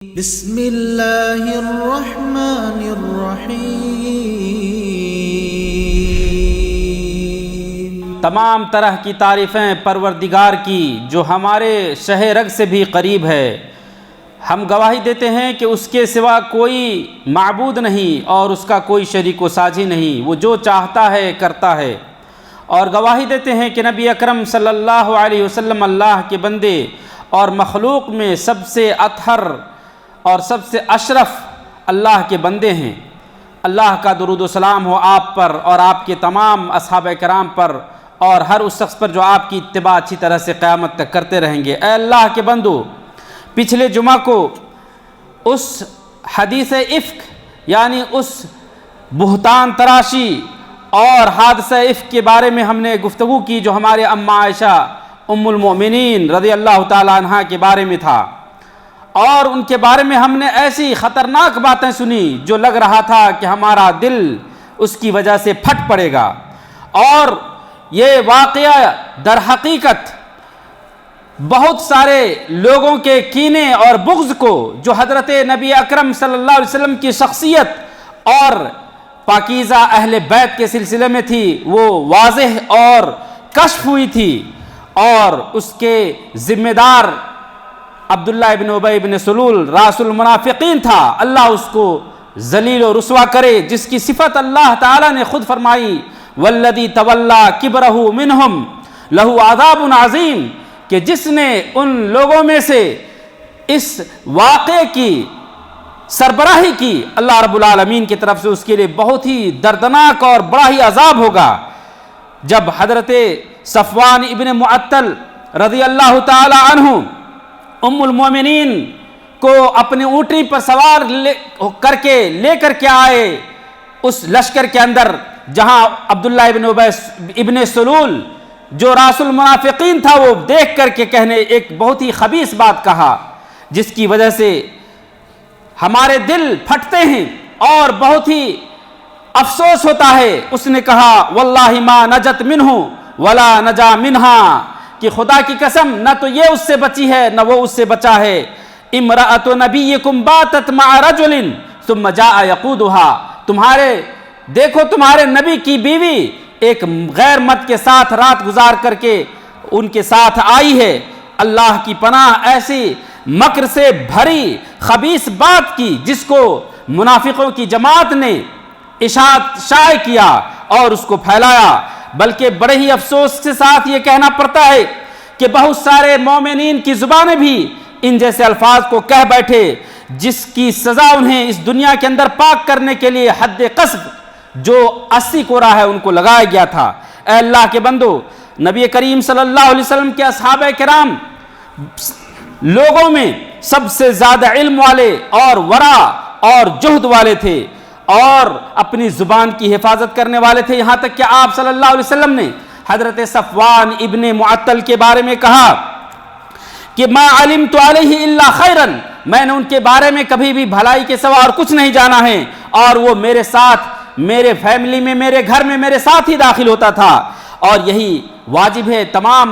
بسم اللہ الرحمن الرحیم۔ تمام طرح کی تعریفیں پروردگار کی جو ہمارے شہ رگ سے بھی قریب ہے۔ ہم گواہی دیتے ہیں کہ اس کے سوا کوئی معبود نہیں اور اس کا کوئی شریک و ساجی نہیں، وہ جو چاہتا ہے کرتا ہے۔ اور گواہی دیتے ہیں کہ نبی اکرم صلی اللہ علیہ وسلم اللہ کے بندے اور مخلوق میں سب سے اطہر اور سب سے اشرف اللہ کے بندے ہیں۔ اللہ کا درود و سلام ہو آپ پر اور آپ کے تمام اصحابہ کرام پر اور ہر اس شخص پر جو آپ کی اتباع اچھی طرح سے قیامت تک کرتے رہیں گے۔ اے اللہ کے بندو، پچھلے جمعہ کو اس حدیث افک یعنی اس بہتان تراشی اور حادثہ افک کے بارے میں ہم نے گفتگو کی جو ہمارے اماں عائشہ ام المؤمنین رضی اللہ تعالی عنہ کے بارے میں تھا، اور ان کے بارے میں ہم نے ایسی خطرناک باتیں سنی جو لگ رہا تھا کہ ہمارا دل اس کی وجہ سے پھٹ پڑے گا۔ اور یہ واقعہ در حقیقت بہت سارے لوگوں کے کینے اور بغض کو جو حضرت نبی اکرم صلی اللہ علیہ وسلم کی شخصیت اور پاکیزہ اہل بیت کے سلسلے میں تھی وہ واضح اور کشف ہوئی تھی، اور اس کے ذمہ دار عبداللہ ابن ابی ابن سلول راس المنافقین تھا۔ اللہ اس کو ذلیل و رسوا کرے، جس کی صفت اللہ تعالیٰ نے خود فرمائی والذی تولی کبرہ منہم لہ عذاب عظیم، کہ جس نے ان لوگوں میں سے اس واقعے کی سربراہی کی، اللہ رب العالمین کی طرف سے اس کے لیے بہت ہی دردناک اور بڑا ہی عذاب ہوگا۔ جب حضرت صفوان ابن معطل رضی اللہ تعالی عنہ ام المومنین کو اپنے اونٹنی پر سوار کر کے آئے اس لشکر کے اندر، جہاں عبداللہ ابن سلول جو راس المنافقین تھا وہ دیکھ کر کے کہنے ایک بہت ہی خبیث بات کہا، جس کی وجہ سے ہمارے دل پھٹتے ہیں اور بہت ہی افسوس ہوتا ہے۔ اس نے کہا واللہ ما نجت منہ ولا نجا منہا، کہ خدا کی قسم نہ تو یہ اس سے بچی ہے نہ وہ اس سے بچا ہے۔ امرأۃ نبیکم باتت مع رجل ثم جاء یقودها، دیکھو تمہارے نبی کی بیوی ایک غیر مرد کے ساتھ رات گزار کر کے ان کے ساتھ آئی ہے۔ اللہ کی پناہ ایسی مکر سے بھری خبیث بات کی جس کو منافقوں کی جماعت نے اشاعت شائع کیا اور اس کو پھیلایا۔ بلکہ بڑے ہی افسوس کے ساتھ یہ کہنا پڑتا ہے کہ بہت سارے مومنین کی زبانیں بھی ان جیسے الفاظ کو کہہ بیٹھے، جس کی سزا انہیں اس دنیا کے اندر پاک کرنے کے لیے حد قذف جو 80 کورا ہے ان کو لگایا گیا تھا۔ اے اللہ کے بندو، نبی کریم صلی اللہ علیہ وسلم کے اصحابہ کرام لوگوں میں سب سے زیادہ علم والے اور ورع اور جہد والے تھے اور اپنی زبان کی حفاظت کرنے والے تھے، یہاں تک کہ آپ صلی اللہ علیہ وسلم نے حضرت صفوان ابن معطل کے بارے میں کہا کہ ما علمت علیہ الا خیرا، میں نے ان کے بارے میں کبھی بھی بھلائی کے سوا اور کچھ نہیں جانا ہے، اور وہ میرے ساتھ میرے فیملی میں میرے گھر میں میرے ساتھ ہی داخل ہوتا تھا۔ اور یہی واجب ہے تمام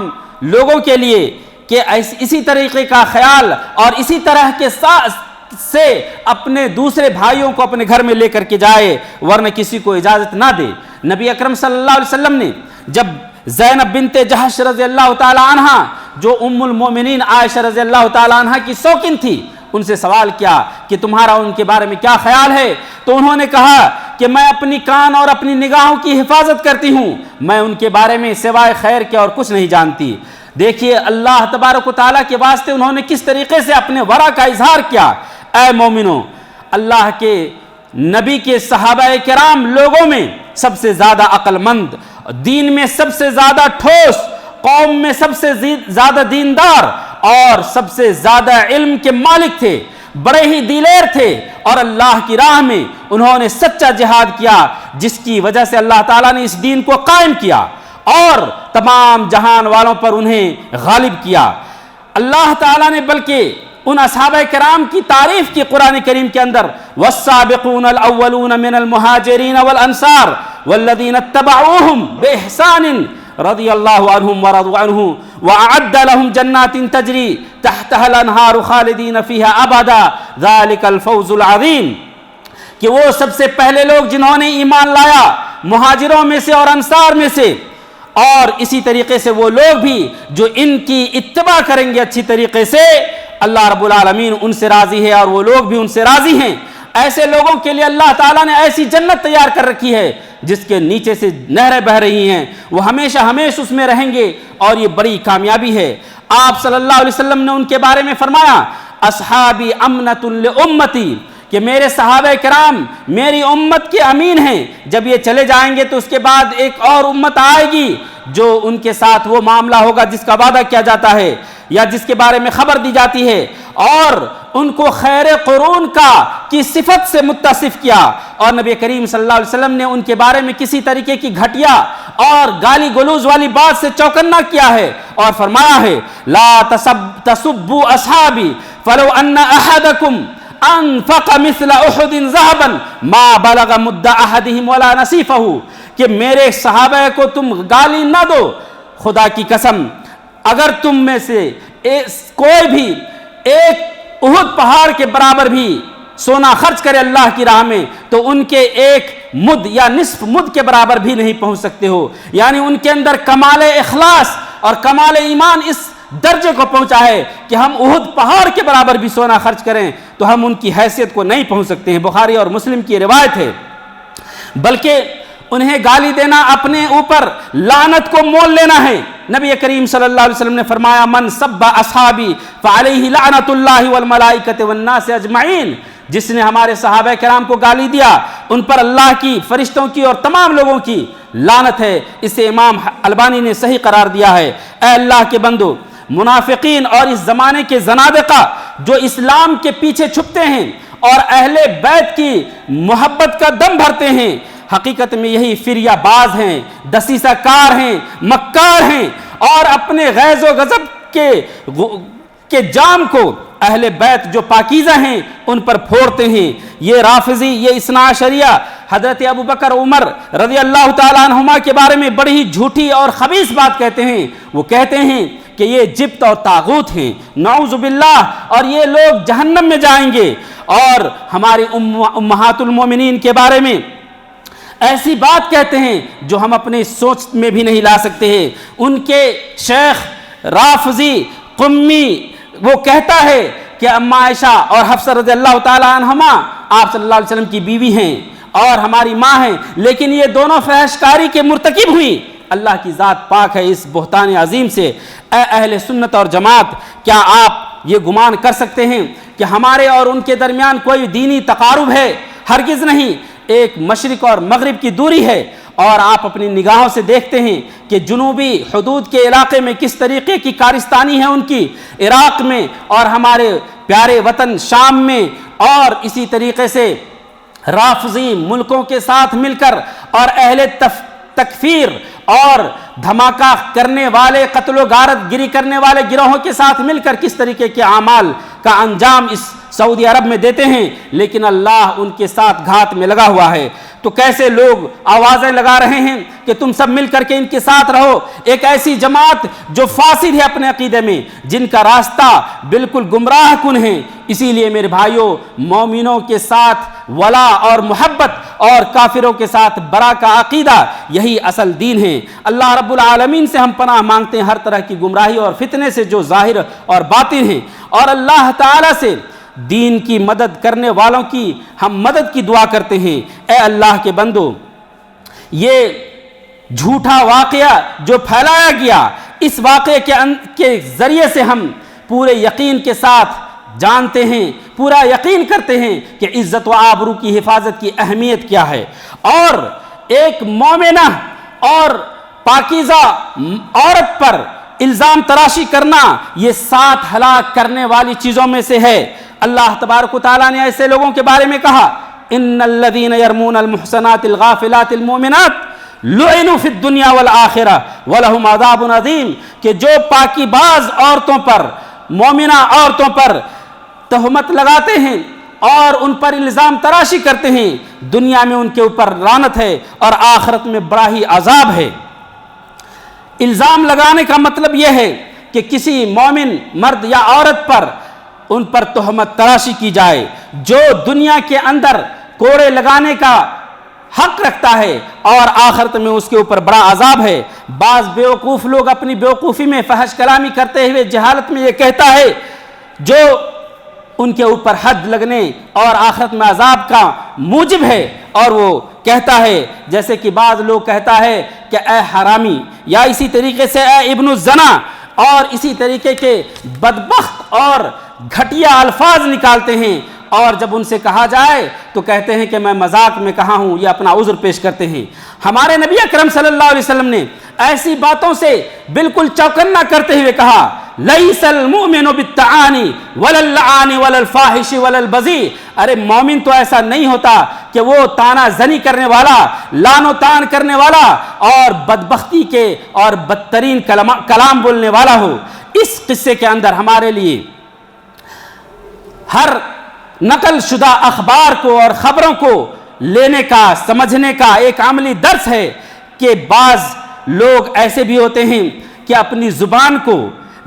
لوگوں کے لیے کہ اسی طریقے کا خیال اور اسی طرح کے سے اپنے دوسرے بھائیوں کو اپنے گھر میں لے کر کے جائے، ورنہ کسی کو اجازت نہ دے۔ نبی اکرم صلی اللہ علیہ وسلم نے جب زینب بنت جحش رضی اللہ تعالی عنہ جو ام المومنین عائشہ رضی اللہ تعالی عنہ کی سوکن تھی ان سے سوال کیا کہ تمہارا ان کے بارے میں کیا خیال ہے، تو انہوں نے کہا کہ میں اپنی کان اور اپنی نگاہوں کی حفاظت کرتی ہوں، میں ان کے بارے میں سوائے خیر کے اور کچھ نہیں جانتی۔ دیکھیے اللہ تبارک و تعالیٰ کے واسطے انہوں نے کس طریقے سے اپنے ورع کا اظہار کیا۔ اے مومنو، اللہ کے نبی کے صحابہ کرام لوگوں میں سب سے زیادہ عقل مند، دین میں سب سے زیادہ ٹھوس، قوم میں سب سے زیادہ دیندار اور سب سے زیادہ علم کے مالک تھے، بڑے ہی دلیر تھے، اور اللہ کی راہ میں انہوں نے سچا جہاد کیا، جس کی وجہ سے اللہ تعالیٰ نے اس دین کو قائم کیا اور تمام جہان والوں پر انہیں غالب کیا۔ اللہ تعالیٰ نے بلکہ ان اصحابہ کرام کی تعریف کی قرآن کریم کے اندر والسابقون الاولون من المہاجرین والانصار والذین اتبعوہم باحسان رضی اللہ عنہم ورضوا عنہ وأعد لهم جنات تجری تحتها الانہار خالدین فیہا ابدا ذلک الفوز العظیم، کہ وہ سب سے پہلے لوگ جنہوں نے ایمان لایا مہاجروں میں سے اور انصار میں سے، اور اسی طریقے سے وہ لوگ بھی جو ان کی اتباع کریں گے اچھی طریقے سے، اللہ رب العالمین ان سے راضی ہے اور وہ لوگ بھی ان سے راضی ہیں۔ ایسے لوگوں کے لیے اللہ تعالیٰ نے ایسی جنت تیار کر رکھی ہے جس کے نیچے سے نہریں بہہ رہی ہیں، وہ ہمیشہ ہمیشہ اس میں رہیں گے، اور یہ بڑی کامیابی ہے۔ آپ صلی اللہ علیہ وسلم نے ان کے بارے میں فرمایا اصحابی امنۃ لامتی، کہ میرے صحابہ کرام میری امت کے امین ہیں، جب یہ چلے جائیں گے تو اس کے بعد ایک اور امت آئے گی جو ان کے ساتھ وہ معاملہ ہوگا جس کا وعدہ کیا جاتا ہے یا جس کے بارے میں خبر دی جاتی ہے، اور ان کو خیر قرون کی صفت سے متصف کیا، اور نبی کریم صلی اللہ علیہ وسلم نے ان کے بارے میں کسی طریقے کی گھٹیا اور گالی گلوز والی بات سے چوکنا کیا ہے، اور فرمایا ہے لا تسبوا اصحابی فلو ان احدکم انفق مثل احد ذهبا ما بلغ مد احدهم ولا نصیفہ، کہ میرے صحابہ کو تم گالی نہ دو، خدا کی قسم اگر تم میں سے کوئی بھی ایک احد پہاڑ کے برابر بھی سونا خرچ کرے اللہ کی راہ میں تو ان کے ایک مد یا نصف مد کے برابر بھی نہیں پہنچ سکتے ہو، یعنی ان کے اندر کمال اخلاص اور کمال ایمان اس درجے کو پہنچا ہے کہ ہم احد پہاڑ کے برابر بھی سونا خرچ کریں تو ہم ان کی حیثیت کو نہیں پہنچ سکتے ہیں۔ بخاری اور مسلم کی روایت ہے۔ بلکہ انہیں گالی دینا اپنے اوپر لعنت کو مول لینا ہے۔ نبی کریم صلی اللہ علیہ وسلم نے فرمایا من سب اصحابی فعلیہ لعنت اللہ والملائکۃ والناس اجمعین، جس نے ہمارے صحابہ کرام کو گالی دیا ان پر اللہ کی، فرشتوں کی اور تمام لوگوں کی لعنت ہے۔ اسے امام البانی نے صحیح قرار دیا ہے۔ اے اللہ کے بندو، منافقین اور اس زمانے کے زنادقہ جو اسلام کے پیچھے چھپتے ہیں اور اہل بیت کی محبت کا دم بھرتے ہیں، حقیقت میں یہی فریہ باز ہیں، دسیسہ کار ہیں، مکار ہیں، اور اپنے غیظ و غضب کے جام کو اہل بیت جو پاکیزہ ہیں ان پر پھوڑتے ہیں۔ یہ رافضی، یہ اثنا عشریہ حضرت ابو بکر عمر رضی اللہ تعالیٰ عنہما کے بارے میں بڑی ہی جھوٹی اور خبیث بات کہتے ہیں۔ وہ کہتے ہیں کہ یہ جبت اور طاغوت ہیں، نعوذ باللہ، اور یہ لوگ جہنم میں جائیں گے، اور ہماری امہات المومنین کے بارے میں ایسی بات کہتے ہیں جو ہم اپنے سوچ میں بھی نہیں لا سکتے ہیں۔ ان کے شیخ رافضی قمی وہ کہتا ہے کہ اما عائشہ اور حفصہ رضی اللہ تعالیٰ عنہما آپ صلی اللہ علیہ وسلم کی بیوی ہیں اور ہماری ماں ہیں، لیکن یہ دونوں فحش کاری کے مرتکب ہوئی۔ اللہ کی ذات پاک ہے اس بہتان عظیم سے۔ اے اہل سنت اور جماعت، کیا آپ یہ گمان کر سکتے ہیں کہ ہمارے اور ان کے درمیان کوئی دینی تقارب ہے؟ ہرگز نہیں، ایک مشرق اور مغرب کی دوری ہے۔ اور آپ اپنی نگاہوں سے دیکھتے ہیں کہ جنوبی حدود کے علاقے میں کس طریقے کی کارستانی ہے ان کی، عراق میں اور ہمارے پیارے وطن شام میں، اور اسی طریقے سے رافضی ملکوں کے ساتھ مل کر اور اہل تکفیر اور دھماکہ کرنے والے، قتل و غارت گری کرنے والے گروہوں کے ساتھ مل کر کس طریقے کے اعمال کا انجام اس سعودی عرب میں دیتے ہیں، لیکن اللہ ان کے ساتھ گھات میں لگا ہوا ہے۔ تو کیسے لوگ آوازیں لگا رہے ہیں کہ تم سب مل کر کے ان کے ساتھ رہو، ایک ایسی جماعت جو فاسد ہے اپنے عقیدے میں، جن کا راستہ بالکل گمراہ کن ہے۔ اسی لیے میرے بھائیوں، مومنوں کے ساتھ ولا اور محبت اور کافروں کے ساتھ برا کا عقیدہ، یہی اصل دین ہے۔ اللہ رب العالمین سے ہم پناہ مانگتے ہیں ہر طرح کی گمراہی اور فتنے سے جو ظاہر اور باطن ہیں، اور اللہ تعالیٰ سے دین کی مدد کرنے والوں کی ہم مدد کی دعا کرتے ہیں۔ اے اللہ کے بندو، یہ جھوٹا واقعہ جو پھیلایا گیا، اس واقعے کے ذریعے سے ہم پورے یقین کے ساتھ جانتے ہیں، پورا یقین کرتے ہیں کہ عزت و آبرو کی حفاظت کی اہمیت کیا ہے، اور ایک مومنہ اور پاکیزہ عورت پر الزام تراشی کرنا یہ 7 ہلاک کرنے والی چیزوں میں سے ہے۔ اللہ تبارک و تعالیٰ نے ایسے لوگوں کے بارے میں کہا ان الذین یرمون المحصنات الغافلات المؤمنات لعنوا فی الدنیا والآخرہ ولہم عذاب عظیم، کہ جو پاکی باز عورتوں پر، مومنہ عورتوں پر تہمت لگاتے ہیں اور ان پر الزام تراشی کرتے ہیں، دنیا میں ان کے اوپر لعنت ہے اور آخرت میں بڑا ہی عذاب ہے۔ الزام لگانے کا مطلب یہ ہے کہ کسی مومن مرد یا عورت پر ان پر تہمت تراشی کی جائے جو دنیا کے اندر کوڑے لگانے کا حق رکھتا ہے اور آخرت میں اس کے اوپر بڑا عذاب ہے۔ بعض بیوقوف لوگ اپنی بیوقوفی میں فحش کلامی کرتے ہوئے جہالت میں یہ کہتا ہے جو ان کے اوپر حد لگنے اور آخرت میں عذاب کا موجب ہے، اور وہ کہتا ہے جیسے کہ بعض لوگ کہتا ہے کہ اے حرامی، یا اسی طریقے سے اے ابن الزنا، اور اسی طریقے کے بدبخت اور گھٹیا الفاظ نکالتے ہیں، اور جب ان سے کہا جائے تو کہتے ہیں کہ میں مذاق میں کہا ہوں، یا اپنا عذر پیش کرتے ہیں۔ ہمارے نبی اکرم صلی اللہ علیہ وسلم نے ایسی باتوں سے بالکل چوکنا کرتے ہوئے کہا لیس المؤمن بالتعانی ولا اللعان ولا الفاحش ولا البذیء، ارے مومن تو ایسا نہیں ہوتا کہ وہ تانا زنی کرنے والا، لان و تان کرنے والا اور بدبختی کے اور بدترین کلام بولنے والا ہو۔ اس قصے کے اندر ہمارے لیے ہر نقل شدہ اخبار کو اور خبروں کو لینے کا، سمجھنے کا ایک عملی درس ہے کہ بعض لوگ ایسے بھی ہوتے ہیں کہ اپنی زبان کو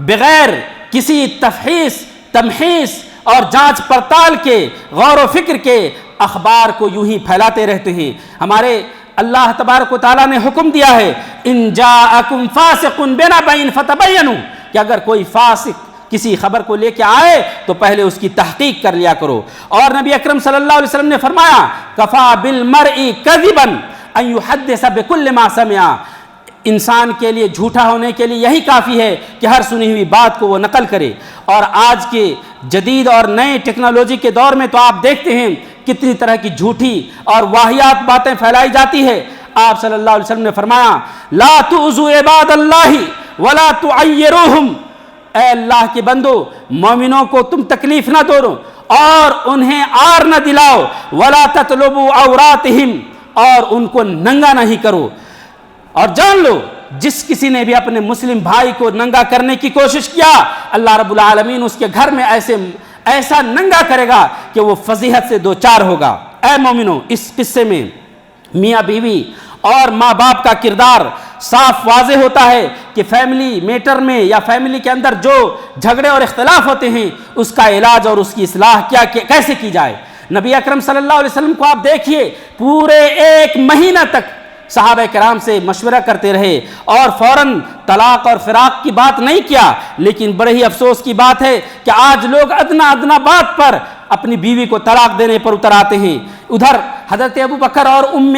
بغیر کسی تفحیص، تمحیص اور جانچ پڑتال کے، غور و فکر کے اخبار کو یوں ہی پھیلاتے رہتے ہیں۔ ہمارے اللہ تبارک و تعالیٰ نے حکم دیا ہے ان جاءکم فاسق بنبأ فتبینوا، کہ اگر کوئی فاسق کسی خبر کو لے کے آئے تو پہلے اس کی تحقیق کر لیا کرو۔ اور نبی اکرم صلی اللہ علیہ وسلم نے فرمایا کفا بالمرء کذبا ان یحدث بکل ما سمع، انسان کے لیے جھوٹا ہونے کے لیے یہی کافی ہے کہ ہر سنی ہوئی بات کو وہ نقل کرے۔ اور آج کے جدید اور نئے ٹیکنالوجی کے دور میں تو آپ دیکھتے ہیں کتنی طرح کی جھوٹی اور واہیات باتیں پھیلائی جاتی ہے۔ آپ صلی اللہ علیہ وسلم نے فرمایا لا تؤذوا عباد اللہ ولا تعیروہم، اے اللہ کے بندو مومنوں کو تم تکلیف نہ دو اور انہیں عار نہ دلاؤ، ولا تطلبوا عوراتہم، اور ان کو ننگا نہیں کرو۔ اور جان لو جس کسی نے بھی اپنے مسلم بھائی کو ننگا کرنے کی کوشش کیا، اللہ رب العالمین اس کے گھر میں ایسا ننگا کرے گا کہ وہ فضیحت سے دوچار ہوگا۔ اے مومنو، اس قصے میں میاں بیوی اور ماں باپ کا کردار صاف واضح ہوتا ہے کہ فیملی میٹر میں یا فیملی کے اندر جو جھگڑے اور اختلاف ہوتے ہیں اس کا علاج اور اس کی اصلاح کیسے کی جائے۔ نبی اکرم صلی اللہ علیہ وسلم کو آپ دیکھیے، پورے 1 مہینہ تک صحابہ کرام سے مشورہ کرتے رہے اور فوراً طلاق اور فراق کی بات نہیں کیا، لیکن بڑے ہی افسوس کی بات ہے کہ آج لوگ ادنا بات پر اپنی بیوی کو طلاق دینے پر اتر آتے ہیں۔ ادھر حضرت ابوبکر اور ام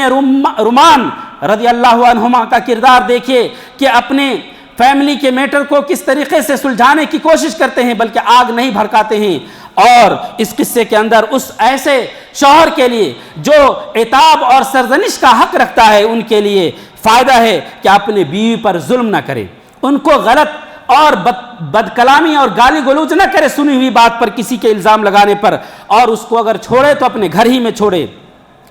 رومان رضی اللہ عنہما کا کردار دیکھیے کہ اپنے فیملی کے میٹر کو کس طریقے سے سلجھانے کی کوشش کرتے ہیں، بلکہ آگ نہیں بھڑکاتے ہیں۔ اور اس قصے کے اندر اس ایسے شوہر کے لیے جو عتاب اور سرزنش کا حق رکھتا ہے، ان کے لیے فائدہ ہے کہ اپنے بیوی پر ظلم نہ کرے، ان کو غلط اور بد کلامی اور گالی گلوچ نہ کرے سنی ہوئی بات پر، کسی کے الزام لگانے پر، اور اس کو اگر چھوڑے تو اپنے گھر ہی میں چھوڑے،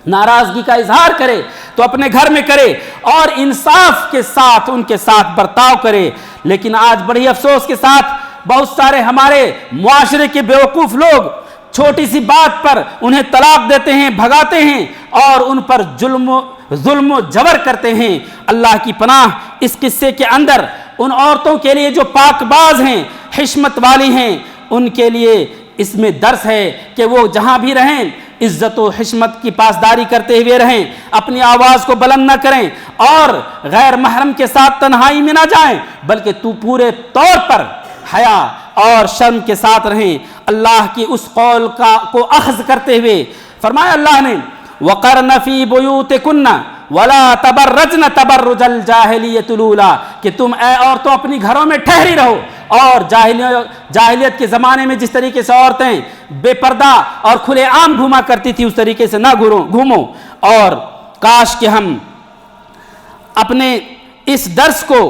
ناراضگی کا اظہار کرے تو اپنے گھر میں کرے اور انصاف کے ساتھ ان کے ساتھ برتاؤ کرے۔ لیکن آج بڑی افسوس کے ساتھ بہت سارے ہمارے معاشرے کے بیوقوف لوگ چھوٹی سی بات پر انہیں طلاق دیتے ہیں، بھگاتے ہیں اور ان پر ظلم و جبر کرتے ہیں۔ اللہ کی پناہ، اس قصے کے اندر ان عورتوں کے لیے جو پاک باز ہیں، حشمت والی ہیں، ان کے لیے اس میں درس ہے کہ وہ جہاں بھی رہیں عزت و حشمت کی پاسداری کرتے ہوئے رہیں، اپنی آواز کو بلند نہ کریں اور غیر محرم کے ساتھ تنہائی میں نہ جائیں، بلکہ پورے طور پر حیا اور شرم کے ساتھ رہیں۔ اللہ کی اس قول کو اخذ کرتے ہوئے فرمایا اللہ نے وَقَرْنَ فِي بُيُوتِكُنَّ وَلَا تَبَرَّجْنَ تَبَرُّجَ الْجَاهِلِيَّةِ الْأُولَىٰ، کہ تم اے عورتوں اپنی گھروں میں ٹھہری رہو اور جاہلیت کے زمانے میں جس طریقے سے عورتیں بے پردہ اور کھلے عام گھوما کرتی تھی اس طریقے سے نہ گھومو۔ اور کاش کہ ہم اپنے اس درس کو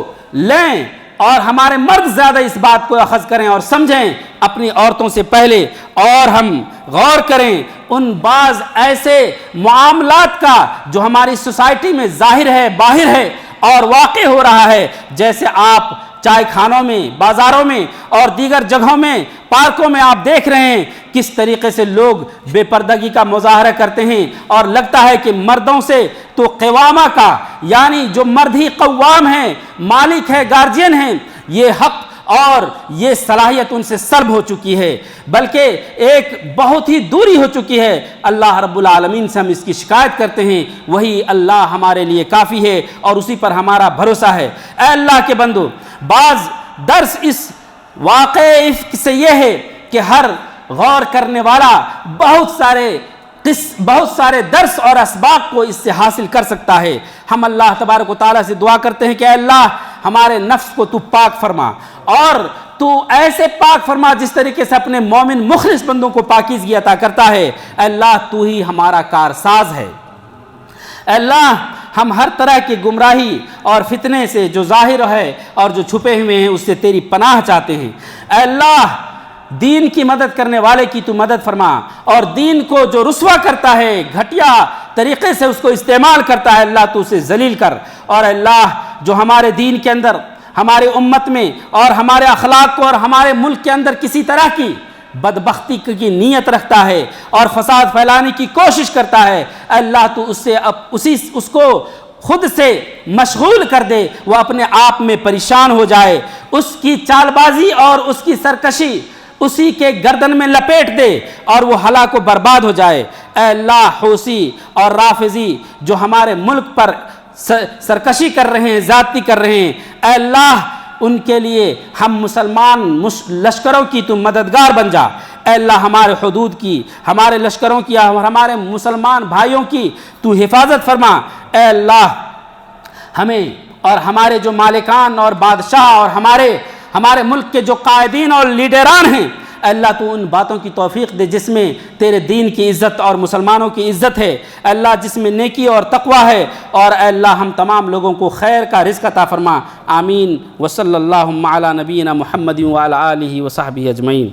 لیں اور ہمارے مرد زیادہ اس بات کو اخذ کریں اور سمجھیں اپنی عورتوں سے پہلے، اور ہم غور کریں ان بعض ایسے معاملات کا جو ہماری سوسائٹی میں ظاہر ہے، باہر ہے اور واقع ہو رہا ہے، جیسے آپ چائے خانوں میں، بازاروں میں اور دیگر جگہوں میں، پارکوں میں آپ دیکھ رہے ہیں کس طریقے سے لوگ بے پردگی کا مظاہرہ کرتے ہیں، اور لگتا ہے کہ مردوں سے تو قوامہ کا، یعنی جو مرد ہی قوام ہیں، مالک ہے، گارجین ہیں، یہ حق اور یہ صلاحیت ان سے سلب ہو چکی ہے، بلکہ ایک بہت ہی دوری ہو چکی ہے۔ اللہ رب العالمین سے ہم اس کی شکایت کرتے ہیں، وہی اللہ ہمارے لیے کافی ہے اور اسی پر ہمارا بھروسہ ہے۔ اے اللہ کے بندو، بعض درس اس واقعہ افک سے یہ ہے کہ ہر غور کرنے والا بہت سارے درس اور اسباق کو اس سے حاصل کر سکتا ہے۔ ہم اللہ تبارک و تعالیٰ سے دعا کرتے ہیں کہ اے اللہ ہمارے نفس کو تو پاک فرما، اور تو ایسے پاک فرما جس طریقے سے اپنے مومن مخلص بندوں کو پاکیزگی عطا کرتا ہے۔ اے اللہ تو ہی ہمارا کارساز ہے۔ اے اللہ ہم ہر طرح کی گمراہی اور فتنے سے جو ظاہر ہے اور جو چھپے ہوئے ہیں اس سے تیری پناہ چاہتے ہیں۔ اے اللہ دین کی مدد کرنے والے کی تو مدد فرما، اور دین کو جو رسوا کرتا ہے، گھٹیا طریقے سے اس کو استعمال کرتا ہے، اللہ تو اسے ذلیل کر۔ اور اللہ جو ہمارے دین کے اندر، ہمارے امت میں اور ہمارے اخلاق کو اور ہمارے ملک کے اندر کسی طرح کی بدبختی کی نیت رکھتا ہے اور فساد پھیلانے کی کوشش کرتا ہے، اے اللہ تو اس کو خود سے مشغول کر دے، وہ اپنے آپ میں پریشان ہو جائے، اس کی چال بازی اور اس کی سرکشی اسی کے گردن میں لپیٹ دے اور وہ ہلاک و برباد ہو جائے۔ اے اللہ حوثی اور رافضی جو ہمارے ملک پر سرکشی کر رہے ہیں، زیادتی کر رہے ہیں، اے اللہ ان کے لیے ہم مسلمان لشکروں کی تو مددگار بن جا۔ اے اللہ ہمارے حدود کی، ہمارے لشکروں کی اور ہمارے مسلمان بھائیوں کی تو حفاظت فرما۔ اے اللہ ہمیں اور ہمارے جو مالکان اور بادشاہ اور ہمارے ملک کے جو قائدین اور لیڈران ہیں، اے اللہ تو ان باتوں کی توفیق دے جس میں تیرے دین کی عزت اور مسلمانوں کی عزت ہے، اے اللہ جس میں نیکی اور تقوی ہے، اور اے اللہ ہم تمام لوگوں کو خیر کا رزق عطا فرما۔ آمین۔ وصلی اللہ علی نبینا محمد وعلی آلہ وصحبہ اجمعین۔